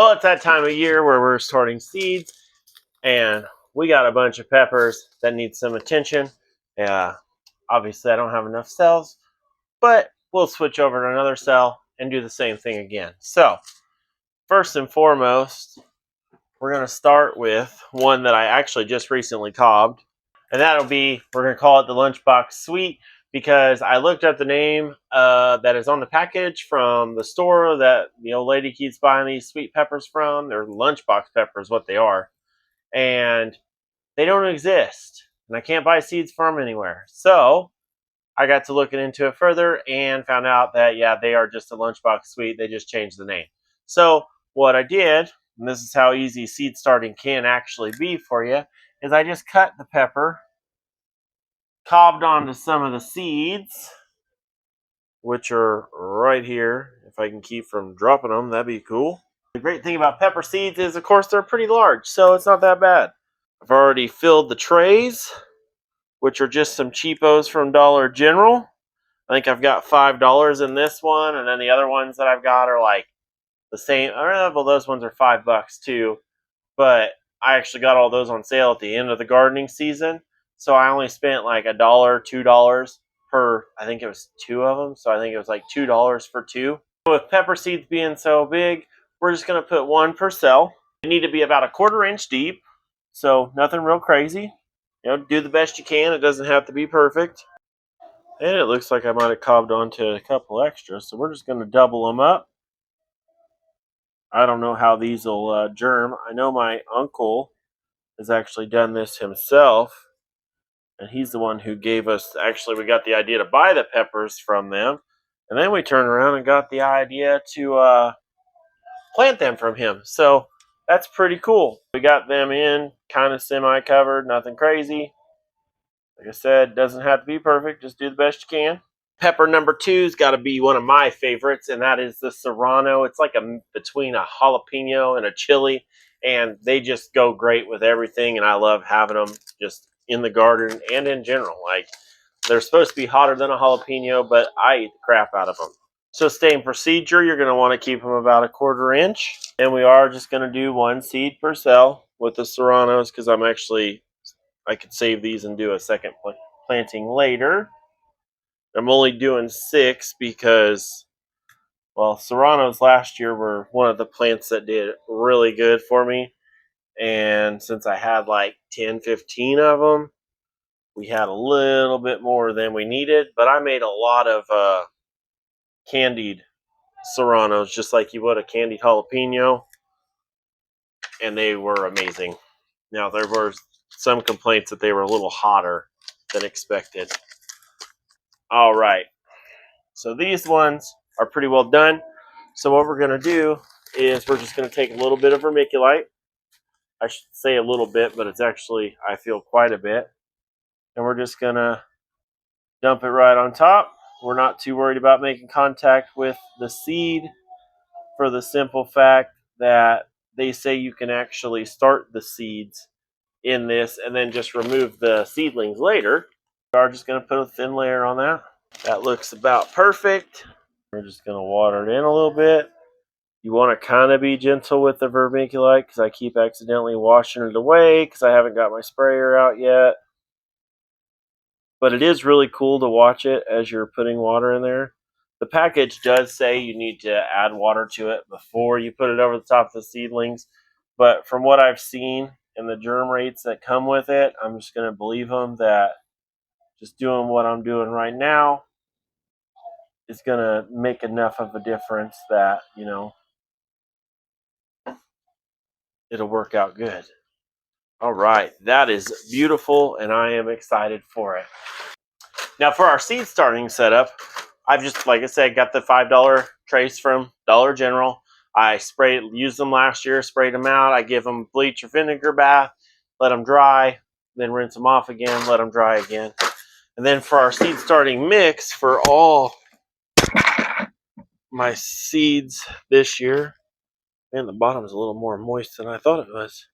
Well, it's that time of year where we're sorting seeds, and we got a bunch of peppers that need some attention. Obviously, I don't have enough cells, but we'll switch over to another cell and do the same thing again. So, first and foremost, we're going to start with one that I actually just recently cobbed, and that'll be, we're going to call it the Lunchbox Sweet, because I looked up the name that is on the package from the store that the old lady keeps buying these sweet peppers from. They're lunchbox peppers, what they are. And they don't exist. And I can't buy seeds from them anywhere. So I got to looking into it further and found out that, yeah, they are just a lunchbox sweet. They just changed the name. So what I did, and this is how easy seed starting can actually be for you, is I just cut the pepper, cobbed onto some of the seeds, which are right here. If I can keep from dropping them, that'd be cool. The great thing about pepper seeds is, of course, they're pretty large, so it's not that bad. I've already filled the trays, which are just some cheapos from Dollar General. I think I've got $5 in this one, and then the other ones that I've got are like the same. Well, those ones are $5 too, but I actually got all those on sale at the end of the gardening season, so I only spent like $1, $2 per, I think it was 2 of them, so I think it was like $2 for 2. With pepper seeds being so big, we're just going to put 1 per cell. They need to be about 1/4 inch deep, so nothing real crazy. Do the best you can. It doesn't have to be perfect. And it looks like I might have cobbed onto a couple extras, so we're just going to double them up. I don't know how these will germ. I know my uncle has actually done this himself, and he's the one who gave us, actually we got the idea to buy the peppers from them, and then we turned around and got the idea to plant them from him. So that's pretty cool. We got them in kind of semi-covered, nothing crazy. Like I said, doesn't have to be perfect, just do the best you can. Pepper number 2's got to be one of my favorites, and that is the Serrano. It's like between a jalapeno and a chili, and they just go great with everything, and I love having them just in the garden and in general. Like, they're supposed to be hotter than a jalapeno, but I eat the crap out of them. So same procedure, you're going to want to keep them about 1/4 inch, and we are just going to do 1 seed per cell with the Serranos, because I could save these and do a second planting later. I'm only doing 6 because, well, Serranos last year were one of the plants that did really good for me. And since I had like 10, 15 of them, we had a little bit more than we needed. But I made a lot of candied Serranos, just like you would a candied jalapeno. And they were amazing. Now, there were some complaints that they were a little hotter than expected. All right. So these ones are pretty well done. So what we're going to do is we're just going to take a little bit of vermiculite. I should say a little bit, but it's actually, I feel, quite a bit. And we're just going to dump it right on top. We're not too worried about making contact with the seed, for the simple fact that they say you can actually start the seeds in this and then just remove the seedlings later. We are just going to put a thin layer on that. That looks about perfect. We're just going to water it in a little bit. You want to kind of be gentle with the vermiculite, because I keep accidentally washing it away because I haven't got my sprayer out yet. But it is really cool to watch it as you're putting water in there. The package does say you need to add water to it before you put it over the top of the seedlings. But from what I've seen and the germ rates that come with it, I'm just going to believe them that just doing what I'm doing right now is going to make enough of a difference that, it'll work out good. All right, that is beautiful, and I am excited for it. Now, for our seed starting setup, I've just, like I said, got the $5 trays from Dollar General. I used them last year, sprayed them out. I give them bleach or vinegar bath, let them dry, then rinse them off again, let them dry again. And then for our seed starting mix for all my seeds this year, man, the bottom is a little more moist than I thought it was.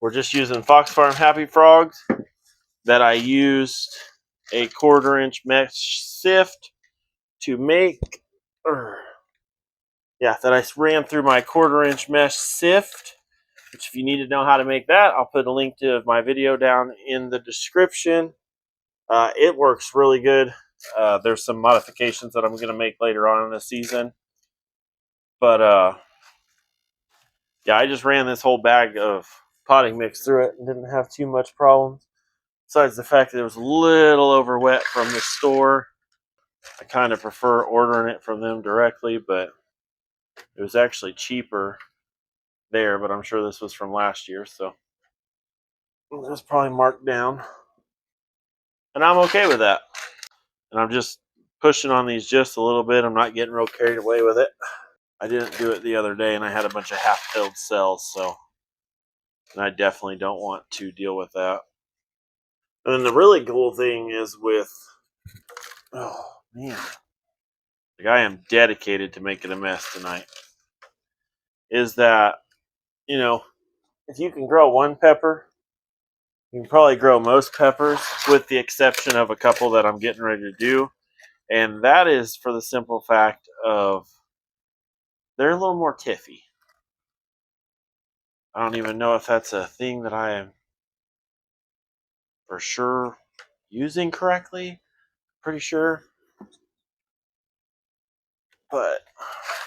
We're just using Fox Farm Happy Frogs that I used a 1/4 inch mesh sift to make. yeah, that I ran through my 1/4-inch mesh sift, which if you need to know how to make that, I'll put a link to my video down in the description. It works really good. There's some modifications that I'm going to make later on in the season. But yeah, I just ran this whole bag of potting mix through it and didn't have too much problems. Besides the fact that it was a little over wet from the store. I kind of prefer ordering it from them directly, but it was actually cheaper there, but I'm sure this was from last year, so it was probably marked down. And I'm okay with that. And I'm just pushing on these just a little bit. I'm not getting real carried away with it. I didn't do it the other day, and I had a bunch of half-filled cells, so and I definitely don't want to deal with that. And then the really cool thing is with, oh man, like I am dedicated to making a mess tonight, is that, you know, if you can grow one pepper, you can probably grow most peppers with the exception of a couple that I'm getting ready to do. And that is for the simple fact of they're a little more tiffy. I don't even know if that's a thing that I am for sure using correctly. Pretty sure. But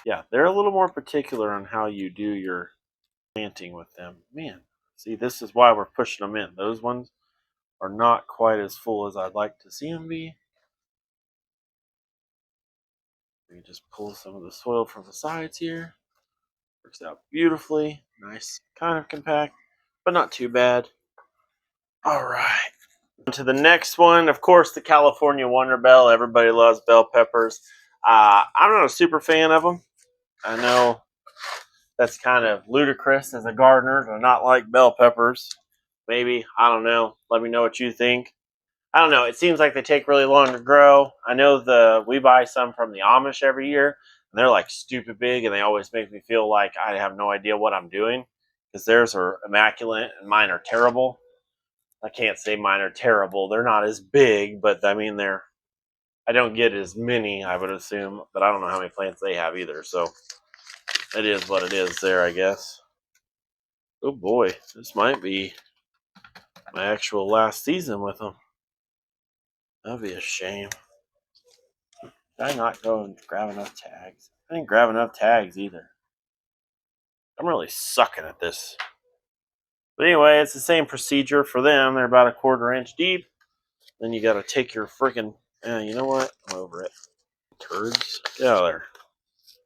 yeah, they're a little more particular on how you do your planting with them. Man, see, this is why we're pushing them in. Those ones are not quite as full as I'd like to see them be. We can just pull some of the soil from the sides here. Works out beautifully. Nice, kind of compact, but not too bad. All right. To the next one, of course, the California Wonder Bell. Everybody loves bell peppers. I'm not a super fan of them. I know that's kind of ludicrous as a gardener to not like bell peppers. Maybe. I don't know. Let me know what you think. I don't know. It seems like they take really long to grow. I know we buy some from the Amish every year, and they're like stupid big, and they always make me feel like I have no idea what I'm doing because theirs are immaculate and mine are terrible. I can't say mine are terrible. They're not as big, but I mean I don't get as many, I would assume, but I don't know how many plants they have either. So it is what it is there, I guess. Oh boy, this might be my actual last season with them. That'd be a shame. Did I not go and grab enough tags? I didn't grab enough tags either. I'm really sucking at this. But anyway, it's the same procedure for them. They're about a 1/4 inch deep. Then you got to take your freaking. You know what? I'm over it. Turds. Get out of there. Is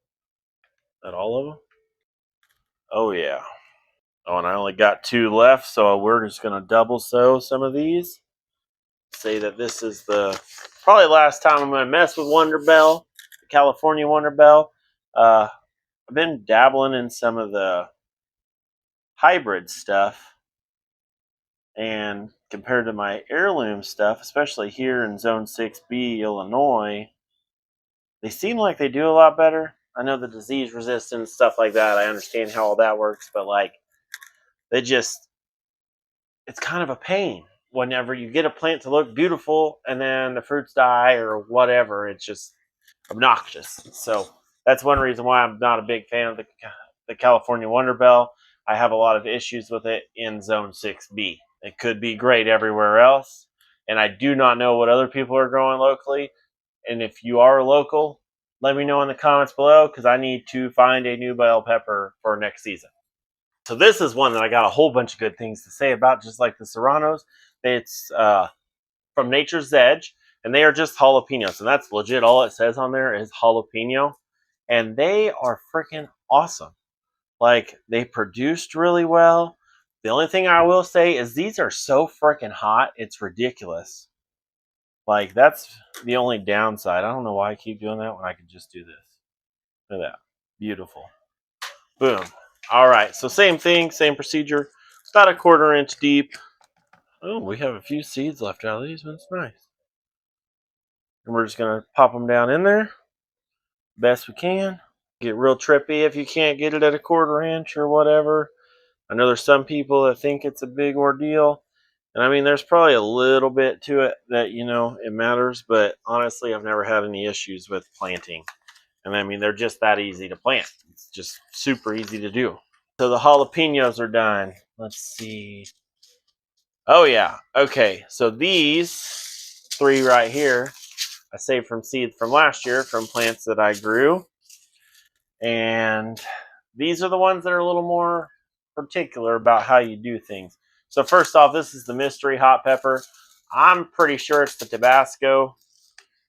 that all of them? Oh yeah. Oh, and I only got 2 left, so we're just gonna double sow some of these. Say that this is the probably last time I'm gonna mess with Wonder Bell, the California Wonder Bell. I've been dabbling in some of the hybrid stuff, and compared to my heirloom stuff, especially here in Zone 6B, Illinois, they seem like they do a lot better. I know the disease resistance, stuff like that. I understand how all that works, but like, it's kind of a pain whenever you get a plant to look beautiful and then the fruits die or whatever. It's just obnoxious. So that's one reason why I'm not a big fan of the California Wonder Bell. I have a lot of issues with it in Zone 6B. It could be great everywhere else, and I do not know what other people are growing locally. And if you are local, let me know in the comments below because I need to find a new bell pepper for next season. So this is one that I got a whole bunch of good things to say about, just like the Serranos. It's from Nature's Edge, and they are just jalapenos, and that's legit. All it says on there is jalapeno, and they are freaking awesome. Like, they produced really well. The only thing I will say is these are so freaking hot, it's ridiculous. Like, that's the only downside. I don't know why I keep doing that when I could just do this. Look at that. Beautiful. Boom. All right, so same thing, same procedure. About a 1/4 inch deep. Oh, we have a few seeds left out of these ones. Nice. And we're just going to pop them down in there best we can. Get real trippy if you can't get it at a 1/4 inch or whatever. I know there's some people that think it's a big ordeal. And I mean, there's probably a little bit to it that, it matters. But honestly, I've never had any issues with planting. And I mean, they're just that easy to plant. It's just super easy to do. So the jalapenos are done. Let's see. Oh yeah, okay. So these 3 right here, I saved from seed from last year from plants that I grew. And these are the ones that are a little more particular about how you do things. So first off, this is the mystery hot pepper. I'm pretty sure it's the Tabasco.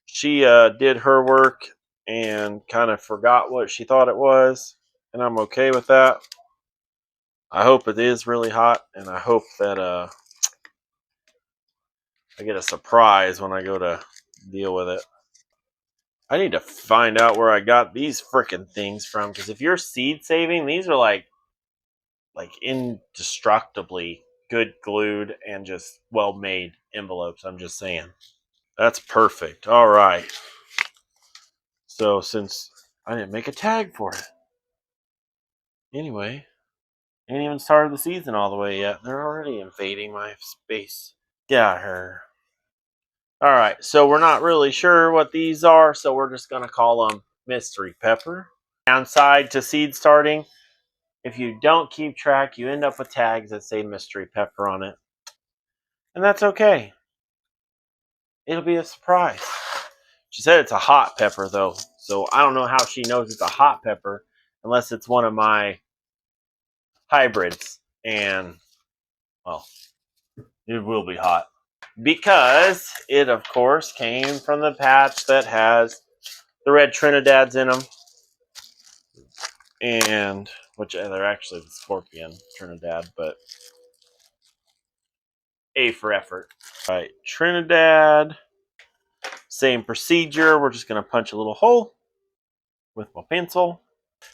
She did her work and kind of forgot what she thought it was, and I'm okay with that. I hope it is really hot, and I hope that I get a surprise when I go to deal with it. I need to find out where I got these frickin' things from, because if you're seed saving, these are like indestructibly good glued and just well made envelopes. I'm just saying. That's perfect. All right. So since I didn't make a tag for it, anyway, ain't even started the season all the way yet. They're already invading my space. Got her. All right. So we're not really sure what these are, so we're just gonna call them mystery pepper. Downside to seed starting: if you don't keep track, you end up with tags that say mystery pepper on it. And that's okay. It'll be a surprise. She said it's a hot pepper, though. So I don't know how she knows it's a hot pepper unless it's one of my hybrids. And, well, it will be hot. Because it, of course, came from the patch that has the red Trinidads in them. And, which they're actually the Scorpion Trinidad, but A for effort. All right, Trinidad. Same procedure. We're just going to punch a little hole with my pencil.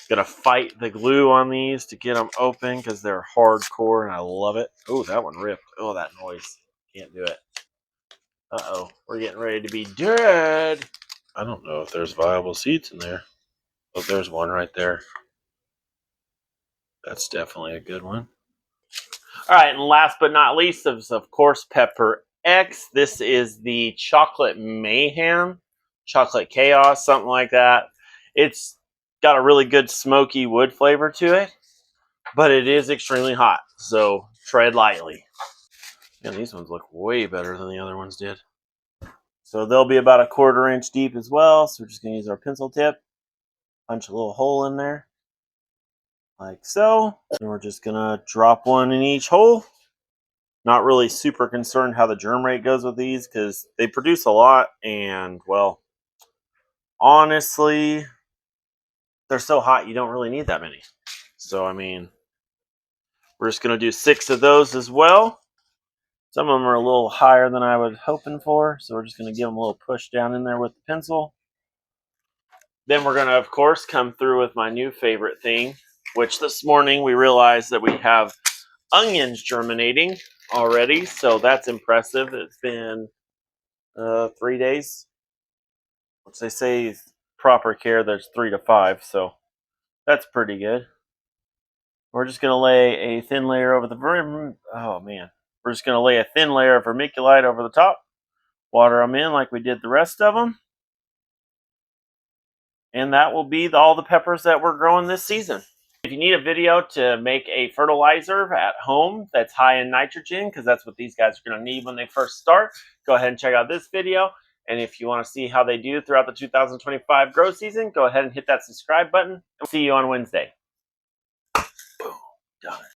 Gonna fight the glue on these to get them open because they're hardcore and I love it. Oh, that one ripped. Oh, that noise. Can't do it. Uh-oh. We're getting ready to be dead. I don't know if there's viable seeds in there. Oh, there's one right there. That's definitely a good one. All right, and last but not least is, of course, Pepper X. This is the Chocolate Mayhem, Chocolate Chaos, something like that. It's got a really good smoky wood flavor to it, but it is extremely hot, so tread lightly. And these ones look way better than the other ones did. So they'll be about a 1/4 inch deep as well, so we're just going to use our pencil tip, punch a little hole in there, like so. And we're just going to drop one in each hole. Not really super concerned how the germ rate goes with these because they produce a lot, and, well, honestly, they're so hot you don't really need that many. So, I mean, we're just going to do 6 of those as well. Some of them are a little higher than I was hoping for, so we're just going to give them a little push down in there with the pencil. Then we're going to, of course, come through with my new favorite thing, which this morning we realized that we have onions germinating already, so that's impressive. It's been 3 days, which they say proper care there's 3 to 5, so that's pretty good. We're just going to lay a thin layer over the we're just going to lay a thin layer of vermiculite over the top, water them in like we did the rest of them, and that will be all the peppers that we're growing this season. If you need a video to make a fertilizer at home that's high in nitrogen, because that's what these guys are going to need when they first start, go ahead and check out this video. And if you want to see how they do throughout the 2025 grow season, go ahead and hit that subscribe button. And we'll see you on Wednesday. Boom. Done.